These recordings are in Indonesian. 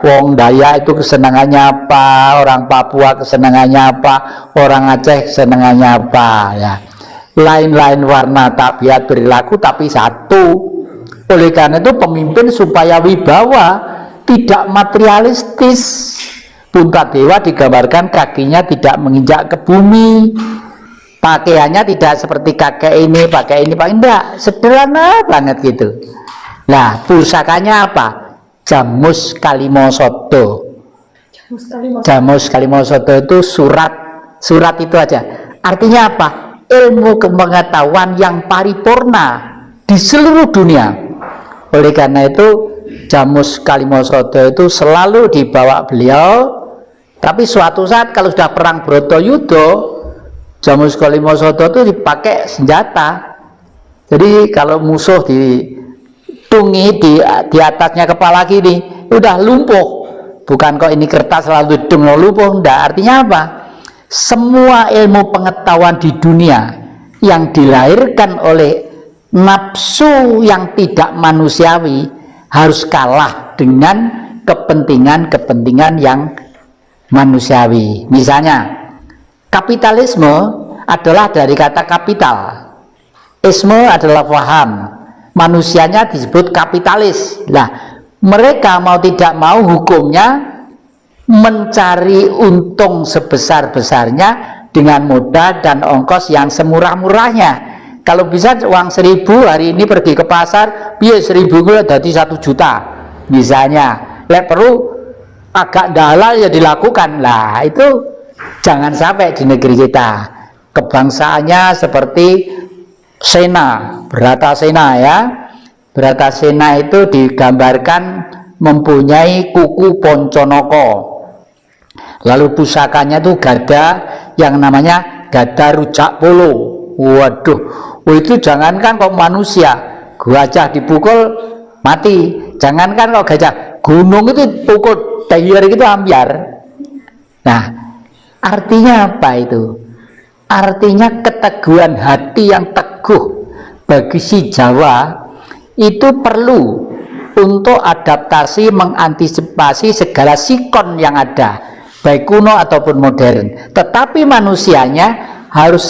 Wong Dayak itu kesenangannya apa, orang Papua kesenangannya apa, orang Aceh kesenangannya apa, ya. Lain-lain warna tabiat perilaku tapi satu. Oleh karena itu pemimpin supaya wibawa, tidak materialistis. Puntadewa digambarkan kakinya tidak menginjak ke bumi, pakaiannya tidak seperti kakek ini, pakai ini, pakai enggak, sederhana banget gitu. Nah, pusakanya apa? Jamus Kalimosodo. Jamus Kalimosodo itu surat itu aja. Artinya apa? Ilmu pengetahuan yang paripurna di seluruh dunia. Oleh karena itu Jamus Kalimosodo itu selalu dibawa beliau. Tapi suatu saat kalau sudah perang Bratayuda, Jamus Kalimosodo itu dipakai senjata. Jadi kalau musuh ditungi di atasnya kepala gini, udah lumpuh. Bukan kok ini kertas lalu hidung lumpuh, enggak. Artinya apa? Semua ilmu pengetahuan di dunia yang dilahirkan oleh nafsu yang tidak manusiawi harus kalah dengan kepentingan-kepentingan yang manusiawi. Misalnya, kapitalisme adalah dari kata kapital. Isme adalah paham. Manusianya disebut kapitalis. Nah, mereka mau tidak mau hukumnya mencari untung sebesar-besarnya dengan modal dan ongkos yang semurah-murahnya. Kalau bisa uang 1.000 hari ini pergi ke pasar, biar 1.000 gue jadi 1 juta misalnya. Lek perlu agak dalal ya dilakukan lah. Itu jangan sampai di negeri kita. Kebangsaannya seperti Sena, Bratasena ya. Bratasena itu digambarkan mempunyai kuku Ponconoko. Lalu pusakanya itu gada yang namanya gada rujak polo. Waduh, itu jangankan kok manusia, gajah dipukul mati. Jangankan kok gajah, gunung itu pukul tiar itu ambiar. Nah, artinya apa itu? Artinya keteguhan hati yang teguh bagi si Jawa itu perlu untuk adaptasi, mengantisipasi segala sikon yang ada, baik kuno ataupun modern. Tetapi manusianya harus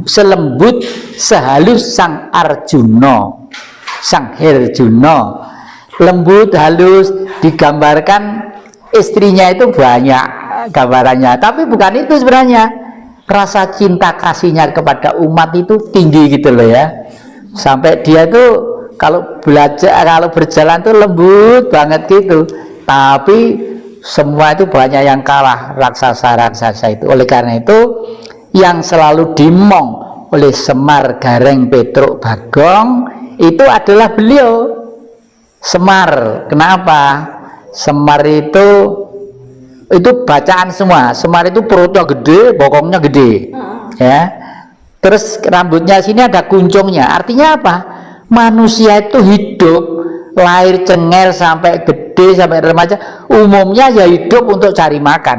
selembut, sehalus sang Arjuna, sang Herjuna. Lembut, halus, digambarkan istrinya itu banyak gambarannya. Tapi bukan itu sebenarnya. Rasa cinta kasihnya kepada umat itu tinggi gitu loh ya. Sampai dia tuh kalau belajar, kalau berjalan tuh lembut banget gitu. Tapi semua itu banyak yang kalah, raksasa-raksasa itu. Oleh karena itu yang selalu dimong oleh Semar Gareng Petruk Bagong itu adalah beliau, Semar. Kenapa? Semar itu bacaan semua. Semar itu perutnya gede, bokongnya gede, ya. Terus rambutnya sini ada kuncungnya. Artinya apa? Manusia itu hidup lahir cengel sampai gede sampai remaja, umumnya ya hidup untuk cari makan.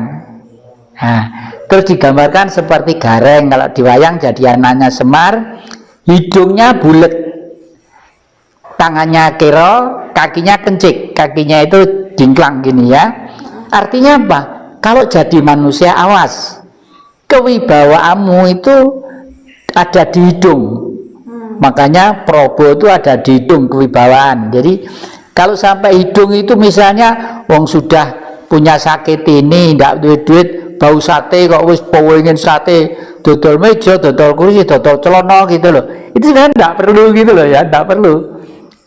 Nah, terus digambarkan seperti Gareng, kalau diwayang jadi anaknya Semar, hidungnya bulat, tangannya kero, kakinya kencik, kakinya itu jingklang gini ya. Artinya apa? Kalau jadi manusia awas, kewibawaanmu itu ada di hidung. Makanya Probo itu ada di hidung kewibawaan. Jadi kalau sampai hidung itu misalnya wong sudah punya sakit ini, tidak duit-duit, bau sate kok wis pengen sate, dodol meja, dodol kursi, dodol celana gitu loh. Itu sebenarnya tidak perlu gitu loh ya, tidak perlu.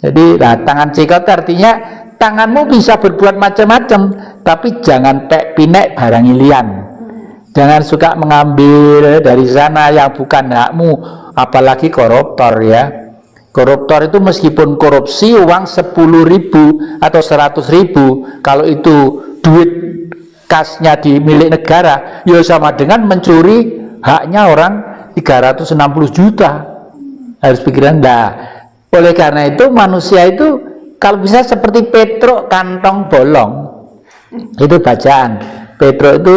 Jadi nah, tangan cikot artinya tanganmu bisa berbuat macam-macam, tapi jangan tek pinek barang ilian. Jangan suka mengambil dari sana yang bukan hakmu, apalagi koruptor ya. Koruptor itu meskipun korupsi uang 10.000 atau 100.000, kalau itu duit kasnya di milik negara, ya sama dengan mencuri haknya orang 360 juta. Harus pikiran dah. Oleh karena itu manusia itu kalau bisa seperti Petruk kantong bolong. Itu bacaan. Petruk itu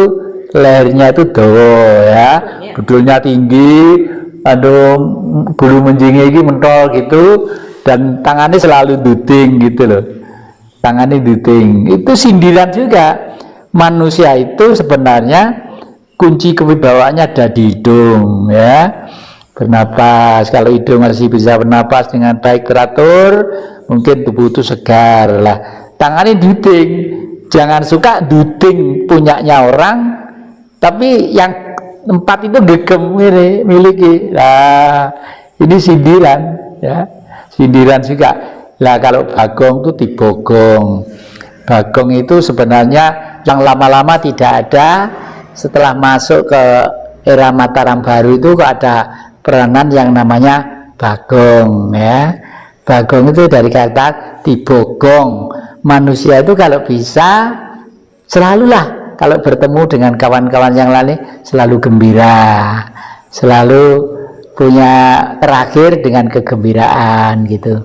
lehernya itu dawa ya, budulnya tinggi, aduh bulu menjingnya ini mentol gitu, dan tangannya selalu duding gitu loh. tangannya duting. Itu sindiran juga. Manusia itu sebenarnya kunci kewibawaannya ada di hidung, ya. Bernapas, kalau hidung masih bisa bernapas dengan baik teratur, mungkin tubuh itu segar lah. Tangannya duting, jangan suka duting punyanya orang, tapi yang empat itu gegem miliki. Nah, ini sindiran, ya, sindiran juga. Lah kalau bagong itu dibogong. Bagong itu sebenarnya yang lama-lama tidak ada. Setelah masuk ke era Mataram baru itu kok ada peranan yang namanya bagong, ya. Bagong itu dari kata dibogong. Manusia itu kalau bisa selalulah kalau bertemu dengan kawan-kawan yang lain selalu gembira, selalu punya terakhir dengan kegembiraan gitu.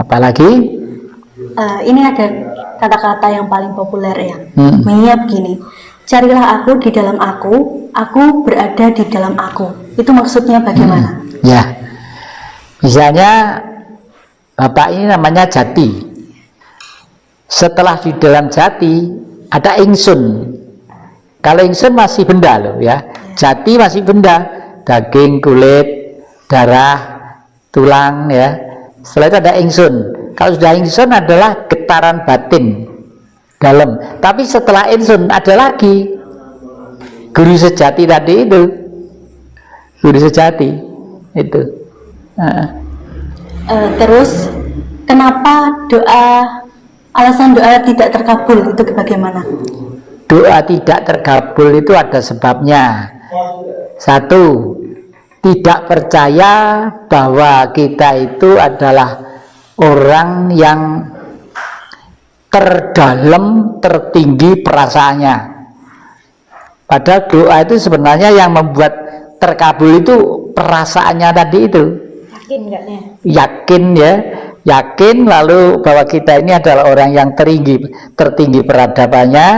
Apalagi ini ada kata-kata yang paling populer ya, bunyinya begini: carilah aku di dalam aku berada di dalam aku. Itu maksudnya bagaimana? Ya, misalnya Bapak ini namanya Jati. Setelah di dalam Jati ada ingsun. Kalau ingsun masih benda loh, ya. Jati masih benda, daging, kulit, darah, tulang, ya. Setelah itu ada ingsun. Kalau sudah ingsun adalah getaran batin dalam. Tapi setelah ingsun ada lagi guru sejati tadi itu. Guru sejati itu. Terus kenapa alasan doa tidak terkabul itu bagaimana? Doa tidak terkabul itu ada sebabnya. Satu, tidak percaya bahwa kita itu adalah orang yang terdalam, tertinggi perasaannya. Padahal doa itu sebenarnya yang membuat terkabul itu perasaannya tadi itu. Yakin enggaknya? Yakin, ya, yakin lalu bahwa kita ini adalah orang yang tertinggi peradabannya.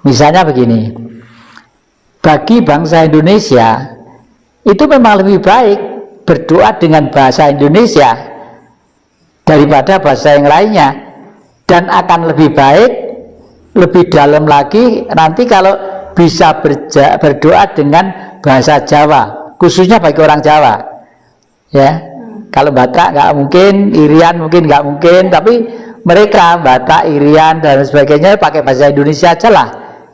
Misalnya begini, bagi bangsa Indonesia itu memang lebih baik berdoa dengan bahasa Indonesia daripada bahasa yang lainnya, dan akan lebih baik, lebih dalam lagi nanti kalau bisa berdoa dengan bahasa Jawa, khususnya bagi orang Jawa, ya. Kalau Batak nggak mungkin, Irian mungkin nggak mungkin, tapi mereka Batak, Irian dan sebagainya pakai bahasa Indonesia aja lah,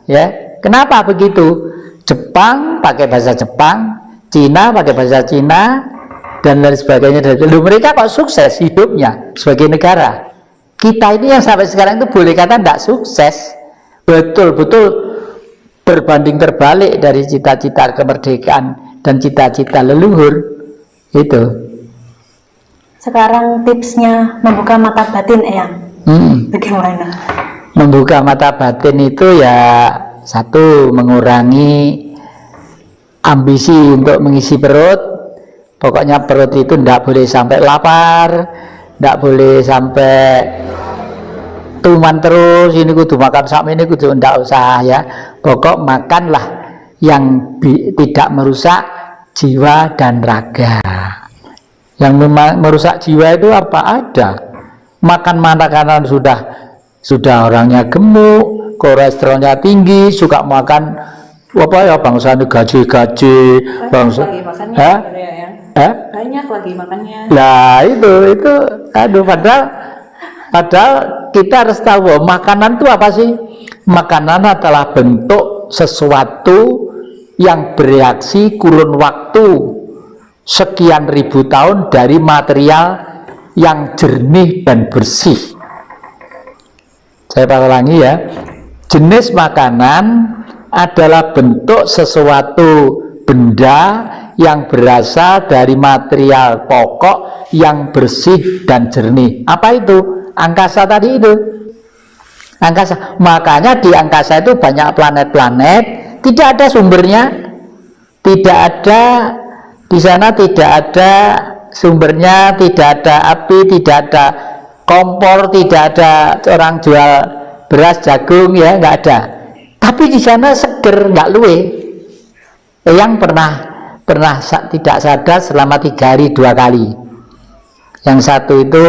ya. Kenapa begitu? Jepang pakai bahasa Jepang, Cina pakai bahasa Cina, dan lain sebagainya. Lalu mereka kok sukses hidupnya sebagai negara. Kita ini yang sampai sekarang itu boleh kata tidak sukses, betul-betul berbanding terbalik dari cita-cita kemerdekaan dan cita-cita leluhur itu. Sekarang tipsnya membuka mata batin, Eyang. Bagaimana? Membuka mata batin itu ya, satu, mengurangi ambisi untuk mengisi perut. Pokoknya perut itu tidak boleh sampai lapar, tidak boleh sampai tuman terus, ini kudu makan sama ini kudu, tidak usah, ya. Pokok makanlah yang tidak merusak jiwa dan raga. Yang merusak jiwa itu apa? Ada. Makan makanan sudah orangnya gemuk, kolesterolnya tinggi, suka makan apa ya, bangsa ini gaji bangsa, banyak lagi makannya. Nah itu aduh, padahal kita harus tahu bahwa makanan itu apa sih? Makanan adalah bentuk sesuatu yang bereaksi kurun waktu sekian ribu tahun dari material yang jernih dan bersih. Saya ulangi ya, jenis makanan adalah bentuk sesuatu benda yang berasal dari material pokok yang bersih dan jernih. Apa itu? Angkasa tadi itu. Angkasa. Makanya di angkasa itu banyak planet-planet, tidak ada sumbernya, tidak ada di sana, tidak ada sumbernya, tidak ada api, tidak ada kompor, tidak ada orang jual beras, jagung, ya, nggak ada. Tapi di sana seger, nggak luwe. Yang pernah tidak sadar selama 3 hari 2 kali. Yang satu itu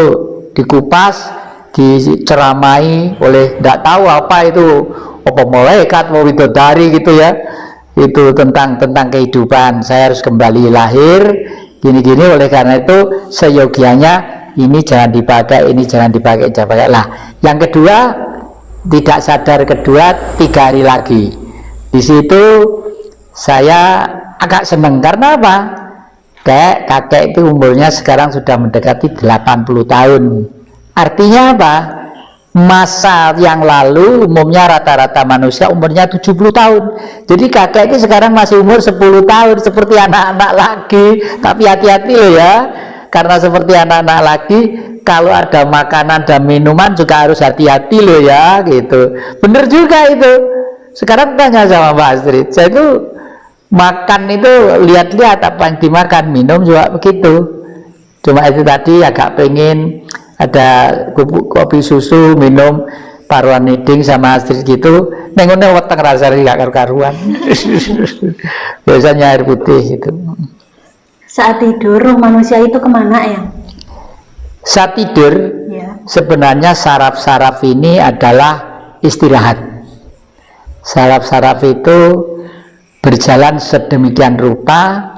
dikupas, diceramai oleh tidak tahu apa itu, apa malaikat mau widodari gitu ya, itu tentang kehidupan. Saya harus kembali lahir gini-gini, oleh karena itu seyogianya ini jangan dipakai, ini jangan dipakai, jangan pakai lah. Yang kedua, tidak sadar kedua 3 hari lagi. Di situ saya agak seneng karena apa? Kakek itu umurnya sekarang sudah mendekati 80 tahun. Artinya apa? Masa yang lalu umumnya rata-rata manusia umurnya 70 tahun. Jadi kakek itu sekarang masih umur 10 tahun, seperti anak-anak lagi. Tapi hati-hati loh ya, karena seperti anak-anak lagi, kalau ada makanan dan minuman juga harus hati-hati loh ya, gitu. Bener juga itu. Sekarang tanya sama Mbak Astrid, saya itu makan itu lihat-lihat apa yang dimakan, minum juga begitu. Cuma itu tadi agak pengen ada kopi susu, minum paruan niding sama Astrid gitu, nengonya weteng rasanya gak karu-karuan. Biasanya air putih gitu. Saat tidur manusia itu kemana ya? Saat tidur Ya. sebenarnya saraf-saraf ini adalah istirahat. Saraf-saraf itu berjalan sedemikian rupa,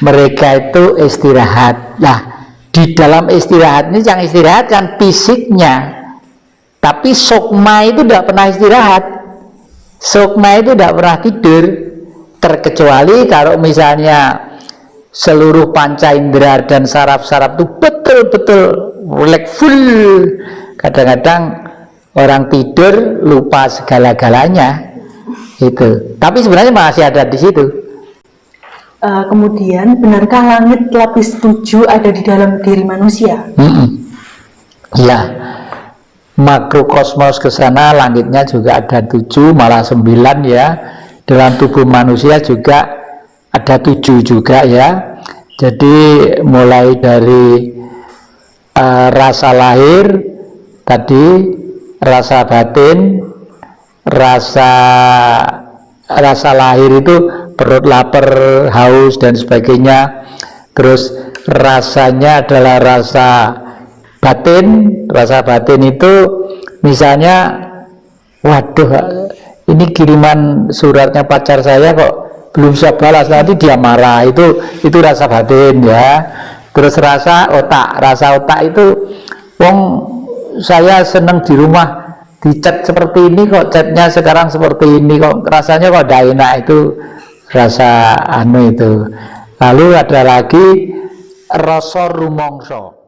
mereka itu istirahat. Nah, di dalam istirahat ini yang istirahat kan fisiknya, tapi sukma itu tidak pernah istirahat. Sukma itu tidak pernah tidur, terkecuali kalau misalnya seluruh panca indera dan saraf-saraf itu betul-betul relax full. Kadang-kadang orang tidur lupa segala-galanya itu, tapi sebenarnya masih ada di situ. Kemudian, benarkah langit lapis 7 ada di dalam diri manusia? Ya, makrokosmos ke sana langitnya juga ada 7, malah 9 ya. Dalam tubuh manusia juga ada 7 juga ya. Jadi mulai dari rasa lahir tadi, rasa batin, rasa lahir itu perut lapar, haus dan sebagainya. Terus rasanya adalah rasa batin. Rasa batin itu misalnya, waduh ini kiriman suratnya pacar saya kok belum bisa balas, nanti dia marah, itu rasa batin ya. Terus rasa otak itu, wong saya seneng di rumah dicat seperti ini kok catnya sekarang seperti ini, kok rasanya kok tidak enak, itu rasa itu. Lalu ada lagi rasa rumongso.